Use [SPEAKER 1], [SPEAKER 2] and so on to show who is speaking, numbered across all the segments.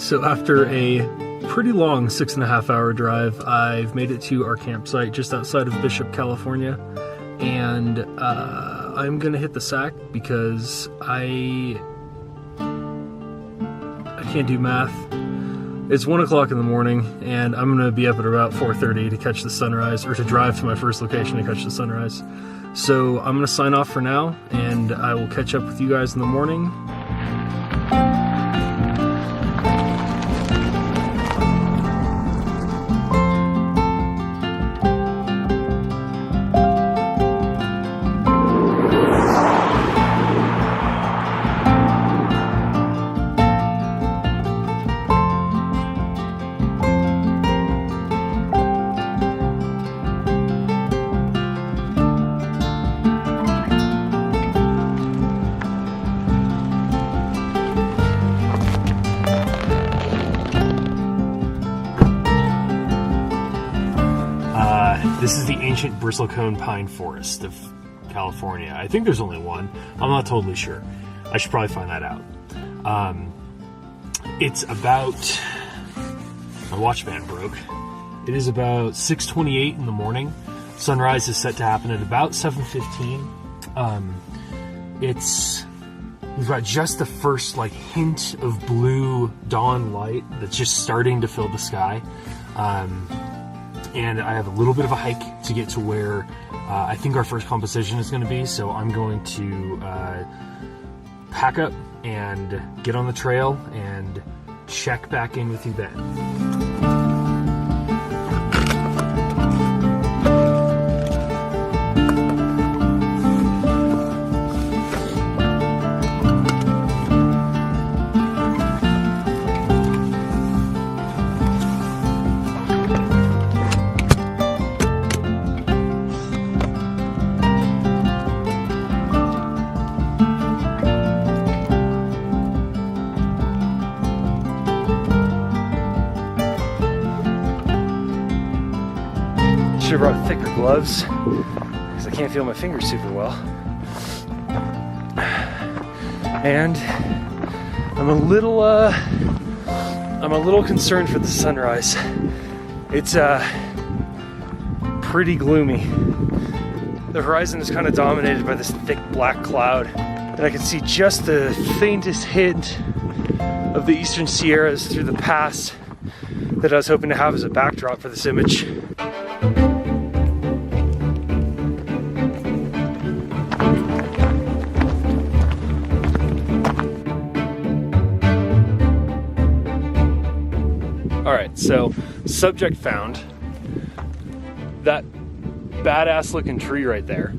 [SPEAKER 1] So after a pretty long 6.5 hour drive, I've made it to our campsite just outside of Bishop, California, and I'm gonna hit the sack because I can't do math. It's 1 o'clock in the morning, and I'm gonna be up at about 4:30 to catch the sunrise, or to drive to my first location to catch the sunrise. So I'm gonna sign off for now, and I will catch up with you guys in the morning. This is the Ancient Bristlecone Pine Forest of California. I think there's only one. I'm not totally sure. I should probably find that out. It's about... My watch band broke. It is about 6:28 in the morning. Sunrise is set to happen at about 7:15. We've got just the first hint of blue dawn light that's just starting to fill the sky. And I have a little bit of a hike to get to where I think our first composition is going to be, so I'm going to pack up and get on the trail and check back in with you then. Should have brought thicker gloves because I can't feel my fingers super well. And I'm a little concerned for the sunrise. It's pretty gloomy. The horizon is kind of dominated by this thick black cloud, and I can see just the faintest hint of the Eastern Sierras through the pass that I was hoping to have as a backdrop for this image. Alright, so subject found. That badass looking tree right there.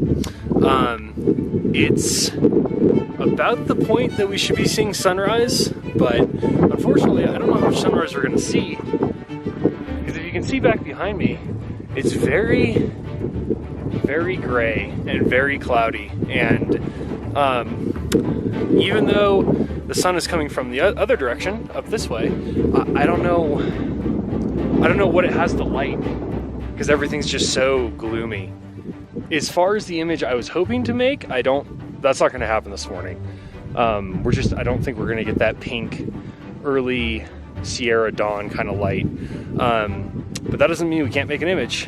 [SPEAKER 1] It's about the point that we should be seeing sunrise, but unfortunately I don't know how much sunrise we're going to see. Because if you can see back behind me, it's very, very gray and very cloudy. And even though the sun is coming from the other direction, up this way, I don't know what it has to light, because everything's just so gloomy. As far as the image I was hoping to make, that's not going to happen this morning. I don't think we're going to get that pink early Sierra dawn kind of light. But that doesn't mean we can't make an image.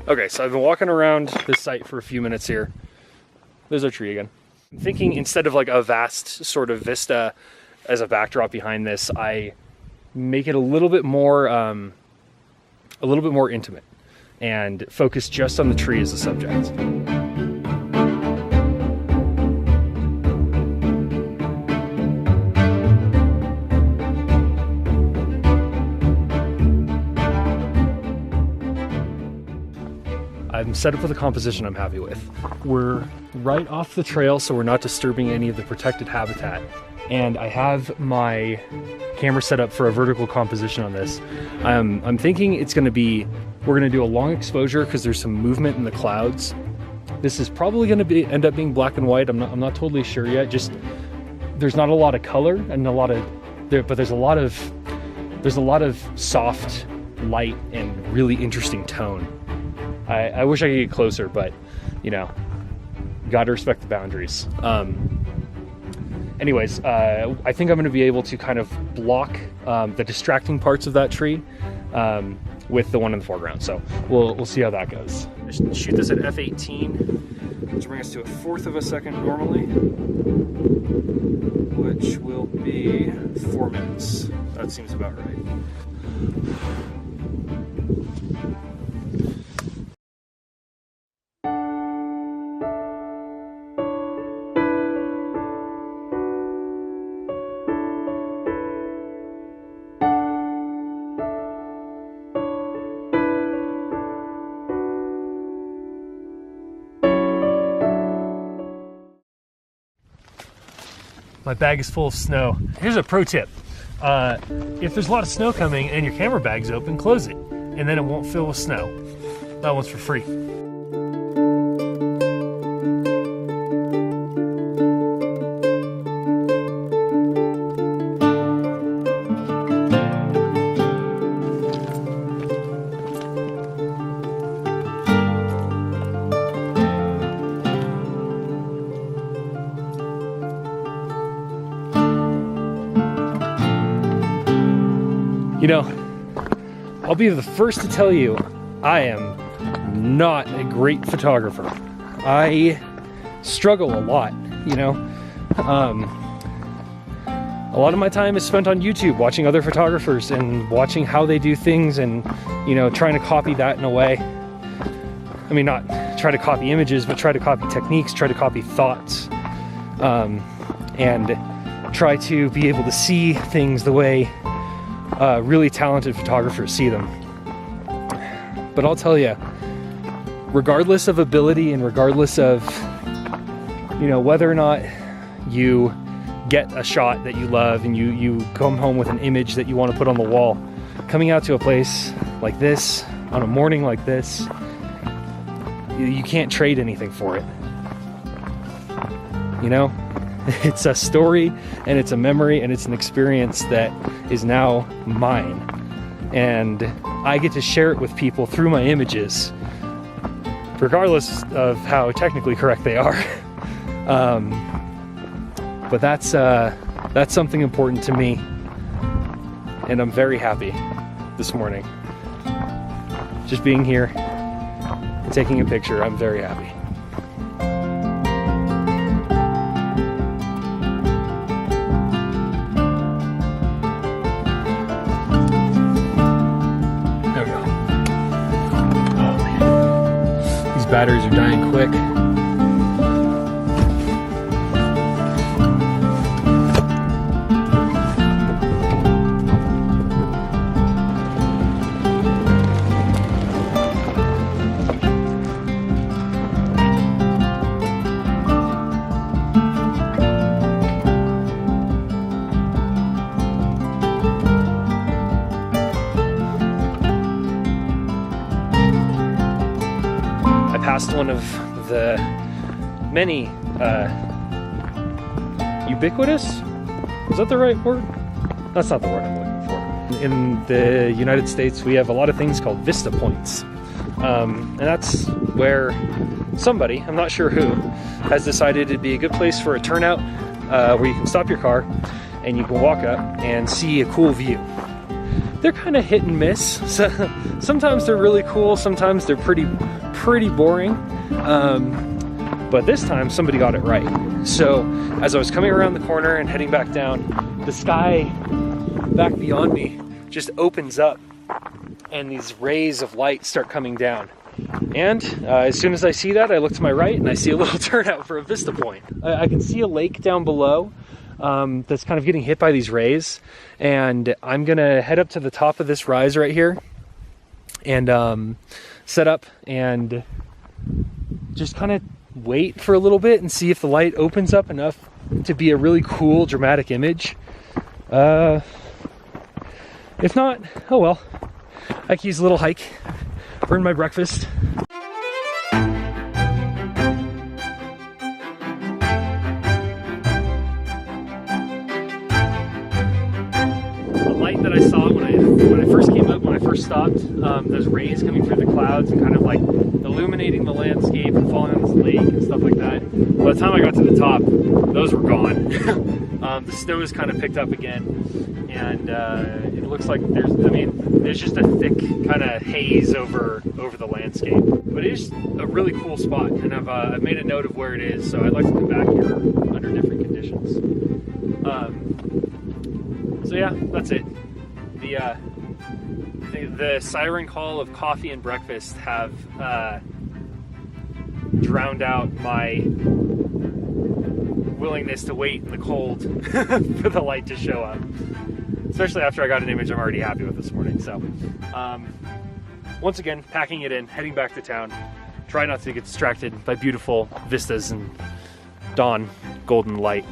[SPEAKER 1] Okay, so I've been walking around this site for a few minutes here. There's our tree again. I'm thinking instead of a vast sort of vista as a backdrop behind this, I make it a little bit more intimate and focus just on the tree as a subject. I'm set up with a composition I'm happy with. We're right off the trail, so we're not disturbing any of the protected habitat. And I have my camera set up for a vertical composition on this. I'm thinking we're gonna do a long exposure because there's some movement in the clouds. This is probably gonna end up being black and white. I'm not totally sure yet. Just there's not a lot of color and but there's a lot of there's a lot of soft light and really interesting tone. I wish I could get closer, but you know, gotta respect the boundaries. Anyways, I think I'm going to be able to kind of block the distracting parts of that tree with the one in the foreground. So we'll see how that goes. Just shoot this at f/18, which brings us to a fourth of a second normally, which will be 4 minutes. That seems about right. My bag is full of snow. Here's a pro tip. If there's a lot of snow coming and your camera bag's open, close it, and then it won't fill with snow. That one's for free. You know, I'll be the first to tell you, I am not a great photographer. I struggle a lot, you know. A lot of my time is spent on YouTube watching other photographers and watching how they do things and, you know, trying to copy that in a way. I mean, not try to copy images, but try to copy techniques, try to copy thoughts, and try to be able to see things the way really talented photographers see them. But I'll tell you, regardless of ability and regardless of, you know, whether or not you get a shot that you love and you come home with an image that you want to put on the wall, coming out to a place like this on a morning like this, you can't trade anything for it. You know, it's a story and it's a memory and it's an experience that is now mine, and I get to share it with people through my images, regardless of how technically correct they are. But that's something important to me, and I'm very happy this morning. Just being here, taking a picture, I'm very happy. Batteries are dying quick. Past one of the many ubiquitous, is that the right word? That's not the word I'm looking for. In the United States, we have a lot of things called Vista points, and that's where somebody, I'm not sure who, has decided it'd be a good place for a turnout where you can stop your car and you can walk up and see a cool view. They're kind of hit and miss. So sometimes they're really cool, sometimes they're pretty boring, but this time somebody got it right. So as I was coming around the corner and heading back down, the sky back beyond me just opens up and these rays of light start coming down. And as soon as I see that, I look to my right and I see a little turnout for a vista point. I can see a lake down below that's kind of getting hit by these rays, and I'm gonna head up to the top of this rise right here and set up and just kind of wait for a little bit and see if the light opens up enough to be a really cool dramatic image. If not, oh well, I can use a little hike, burn my breakfast. The light that I saw when I when I first came up, when I first stopped, those rays coming through the clouds and kind of like illuminating the landscape and falling on this lake and stuff like that. By the time I got to the top, those were gone. The snow has kind of picked up again, and it looks like there's just a thick kind of haze over the landscape. But it is a really cool spot, and I've made a note of where it is, so I'd like to come back here under different conditions. So yeah, that's it. The siren call of coffee and breakfast have drowned out my willingness to wait in the cold for the light to show up. Especially after I got an image I'm already happy with this morning. So, once again, packing it in, heading back to town. Try not to get distracted by beautiful vistas and dawn golden light.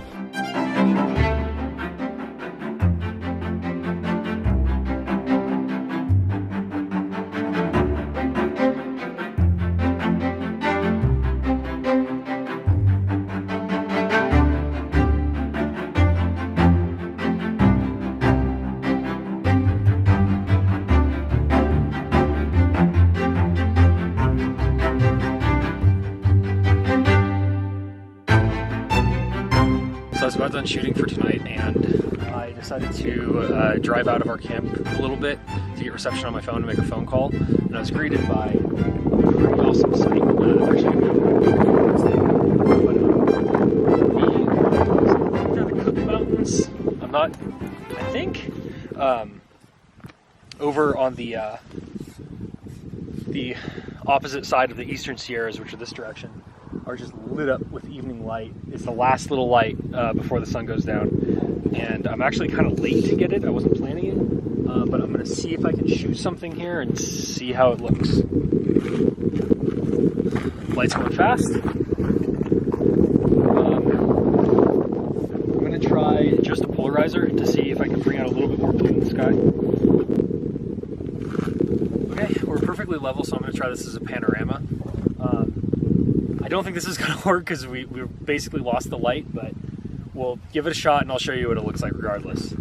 [SPEAKER 1] So I was about done shooting for tonight, and I decided to drive out of our camp a little bit to get reception on my phone to make a phone call. And I was greeted by a pretty awesome sight. They're the Cook Mountains. I think over on the opposite side of the Eastern Sierras, which are this direction, are just lit up with evening light. It's the last little light before the sun goes down, and I'm actually kind of late to get it. I wasn't planning it, but I'm going to see if I can shoot something here and see how it looks. Light's going fast. I'm going to try just a polarizer to see if I can bring out a little bit more blue in the sky. Okay, we're perfectly level, so I'm going to try this as a panorama. I don't think this is going to work because we basically lost the light, but we'll give it a shot and I'll show you what it looks like regardless.